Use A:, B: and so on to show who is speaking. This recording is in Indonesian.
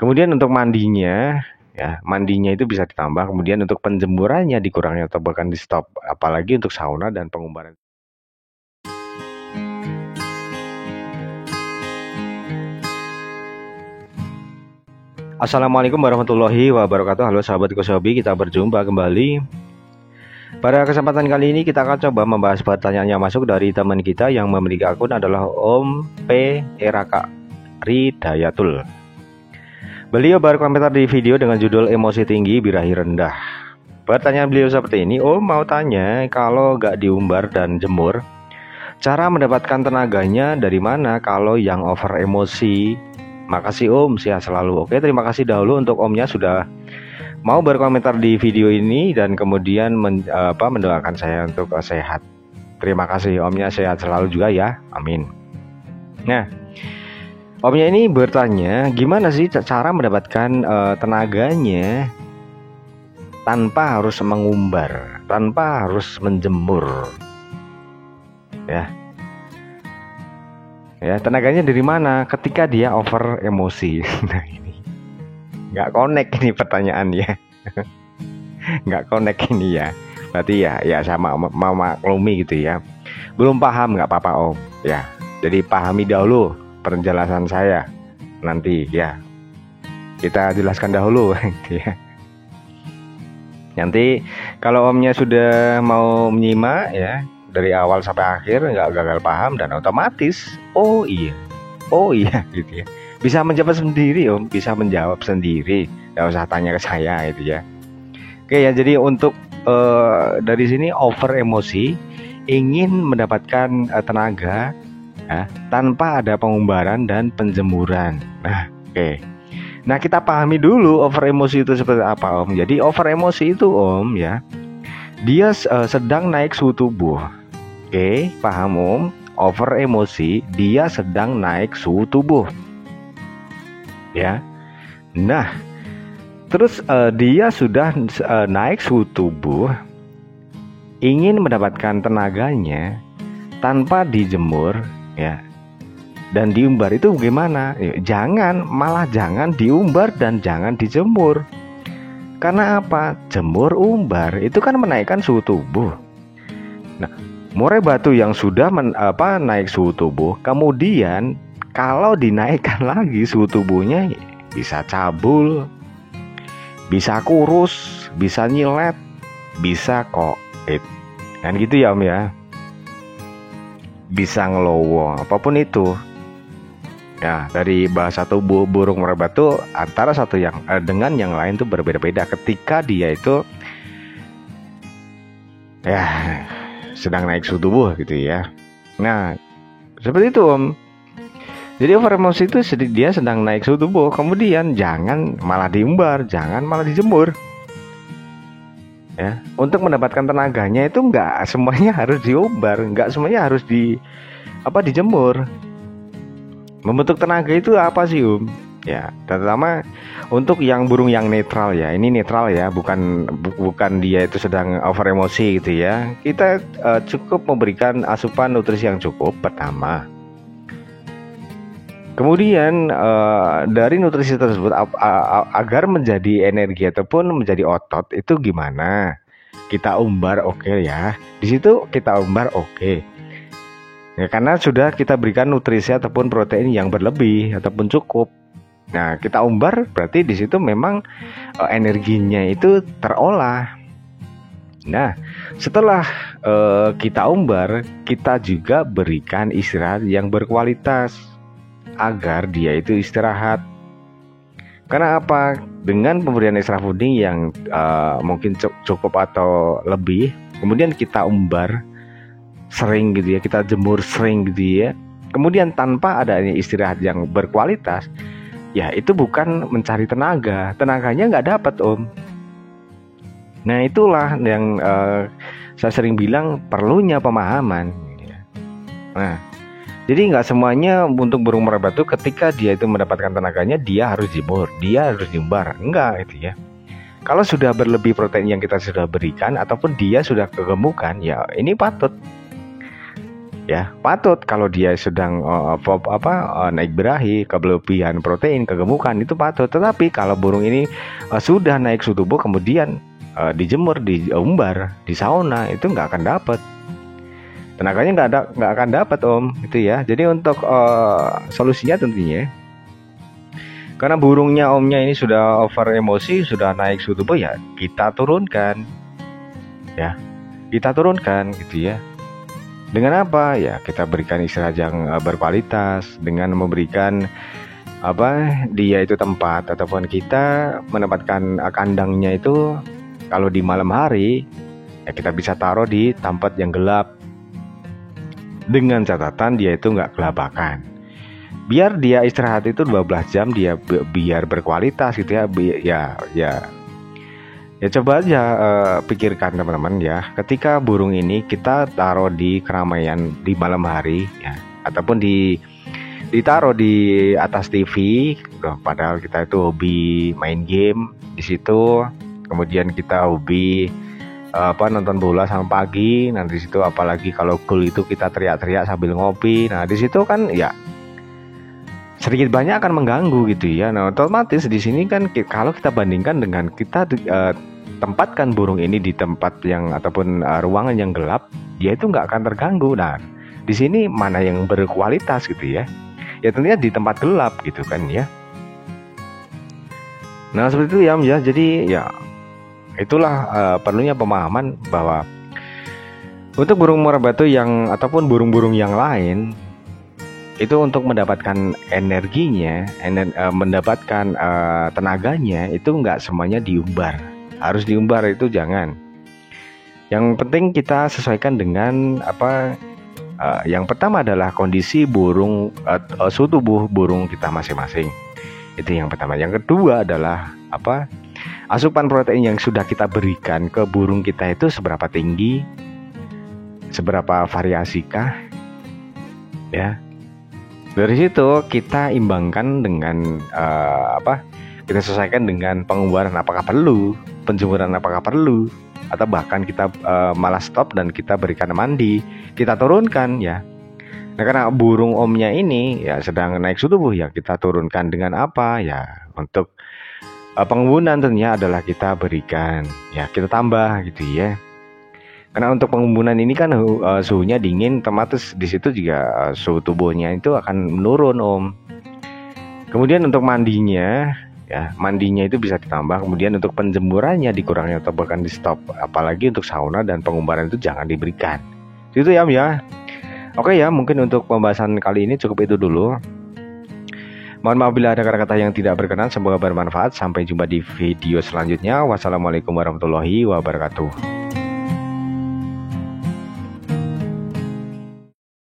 A: Kemudian untuk mandinya, ya mandinya itu bisa ditambah. Kemudian untuk penjemurannya dikurangi atau bahkan di stop. Apalagi untuk sauna dan pengumbaran. Assalamualaikum warahmatullahi wabarakatuh. Halo sahabat Kosobi, kita berjumpa kembali. Pada kesempatan kali ini kita akan coba membahas pertanyaan yang masuk dari teman kita yang memiliki akun adalah Om P. Eraka Ridayatul. Beliau berkomentar di video dengan judul emosi tinggi birahi rendah. Pertanyaan beliau seperti ini, Om mau tanya, kalau gak diumbar dan jemur, cara mendapatkan tenaganya dari mana kalau yang over emosi? Makasih Om, sehat selalu. Oke, terima kasih dahulu untuk Omnya sudah mau berkomentar di video ini dan kemudian mendoakan saya untuk sehat. Terima kasih Omnya, sehat selalu juga ya, amin. Nah, Omnya ini bertanya, gimana sih cara mendapatkan tenaganya tanpa harus mengumbar, tanpa harus menjemur, ya. Ya, tenaganya dari mana ketika dia over emosi? Nah ini nggak connect ini pertanyaannya, nggak connect ini ya. Berarti ya sama mau maklumi gitu ya. Belum paham nggak apa-apa Om, ya. Jadi pahami dahulu penjelasan saya, nanti ya kita jelaskan dahulu ya. Nanti kalau Omnya sudah mau menyimak ya dari awal sampai akhir, nggak gagal paham dan otomatis oh iya gitu ya, bisa menjawab sendiri Om, bisa menjawab sendiri, nggak usah tanya ke saya gitu ya. Oke ya, jadi untuk dari sini over emosi ingin mendapatkan tenaga ya, tanpa ada pengumbaran dan penjemuran. Nah, oke. Nah, kita pahami dulu over emosi itu seperti apa, Om. Jadi over emosi itu, Om, ya, dia sedang naik suhu tubuh. Oke, paham, Om? Over emosi, dia sedang naik suhu tubuh. Ya. Nah, terus dia sudah naik suhu tubuh, ingin mendapatkan tenaganya tanpa dijemur, ya, dan diumbar. Itu bagaimana? Jangan diumbar dan jangan dijemur. Karena apa? Jemur umbar itu kan menaikkan suhu tubuh. Nah, murai batu yang sudah naik suhu tubuh, kemudian kalau dinaikkan lagi suhu tubuhnya, bisa cabul, bisa kurus, bisa nyilet, bisa koit. Kan gitu ya Om ya. Bisa ngelowo, apapun itu. Ya, dari bahasa tubuh burung murai batu antara satu yang dengan yang lain itu berbeda-beda ketika dia itu ya sedang naik suhu tubuh gitu ya. Nah, seperti itu Om. Jadi over emosi itu dia sedang naik suhu tubuh, kemudian jangan malah diumbar, jangan malah dijemur. Ya, untuk mendapatkan tenaganya itu nggak semuanya harus diumbar, nggak semuanya harus dijemur. Membentuk tenaga itu apa sih Om? Ya, terutama untuk yang burung yang netral ya. Ini netral ya, bukan dia itu sedang over emosi gitu ya. Kita cukup memberikan asupan nutrisi yang cukup pertama. Kemudian dari nutrisi tersebut agar menjadi energi ataupun menjadi otot itu gimana? Kita umbar oke ya. Di situ kita umbar oke. Ya, karena sudah kita berikan nutrisi ataupun protein yang berlebih ataupun cukup. Nah, kita umbar berarti di situ memang energinya itu terolah. Nah, setelah kita umbar, kita juga berikan istirahat yang berkualitas agar dia itu istirahat. Karena apa? Dengan pemberian extra fooding yang mungkin cukup atau lebih, kemudian kita umbar sering gitu ya, kita jemur sering gitu ya, kemudian tanpa adanya istirahat yang berkualitas, ya itu bukan mencari tenaganya nggak dapat Om. Nah itulah yang saya sering bilang perlunya pemahaman ya. Nah, jadi nggak semuanya untuk burung murai batu ketika dia itu mendapatkan tenaganya dia harus jemur, dia harus diumbar, enggak gitu ya. Kalau sudah berlebih protein yang kita sudah berikan ataupun dia sudah kegemukan, ya ini patut ya patut. Kalau dia sedang naik birahi, kelebihan protein, kegemukan, itu patut. Tetapi kalau burung ini sudah naik suhu tubuh kemudian dijemur, diumbar, di sauna, itu nggak akan dapat tenaganya, nggak akan dapat Om, itu ya. Jadi untuk solusinya tentunya, karena burungnya Omnya ini sudah over emosi, sudah naik suhu tubuh, ya kita turunkan gitu ya. Dengan apa? Ya kita berikan istirahat yang berkualitas, dengan memberikan dia itu tempat, ataupun kita menempatkan kandangnya itu kalau di malam hari ya kita bisa taruh di tempat yang gelap, dengan catatan dia itu nggak kelabakan. Biar dia istirahat itu 12 jam, dia biar berkualitas gitu ya. Ya coba aja pikirkan teman-teman ya, ketika burung ini kita taruh di keramaian di malam hari ya, ataupun ditaruh di atas TV, padahal kita itu hobi main game di situ, kemudian kita hobi nonton bola sampai pagi. Nah di situ apalagi kalau gol itu kita teriak-teriak sambil ngopi. Nah di situ kan ya sedikit banyak akan mengganggu gitu ya. Nah otomatis di sini kan kalau kita bandingkan dengan kita tempatkan burung ini di tempat yang ataupun ruangan yang gelap, dia itu nggak akan terganggu. Nah di sini mana yang berkualitas gitu ya? Ya tentunya di tempat gelap gitu kan ya. Nah seperti itu ya. Jadi ya itulah perlunya pemahaman bahwa untuk burung muara batu yang ataupun burung-burung yang lain itu untuk mendapatkan energinya, mendapatkan tenaganya, itu nggak semuanya diumbar. Harus diumbar itu jangan. Yang penting kita sesuaikan dengan yang pertama adalah kondisi burung, suhu tubuh burung kita masing-masing. Itu yang pertama. Yang kedua adalah asupan protein yang sudah kita berikan ke burung kita itu seberapa tinggi, seberapa variasikah, ya. Dari situ kita imbangkan dengan kita sesuaikan dengan pengumbaran apakah perlu, penjemuran apakah perlu, atau bahkan kita malah stop dan kita berikan mandi, kita turunkan ya. Nah karena burung Omnya ini ya sedang naik suhu tubuh, ya kita turunkan dengan apa ya. Untuk pengumbunan tentunya adalah kita berikan ya, kita tambah gitu ya. Karena untuk pengumbunan ini kan suhunya dingin, otomatis di situ juga suhu tubuhnya itu akan menurun Om. Kemudian untuk mandinya ya, mandinya itu bisa ditambah. Kemudian untuk penjemurannya dikurangi atau bahkan di stop. Apalagi untuk sauna dan pengumbaran itu jangan diberikan. Itu ya Om ya. Oke ya, mungkin untuk pembahasan kali ini cukup itu dulu. Mohon maaf bila ada kata-kata yang tidak berkenan, semoga bermanfaat. Sampai jumpa di video selanjutnya. Wassalamualaikum warahmatullahi wabarakatuh.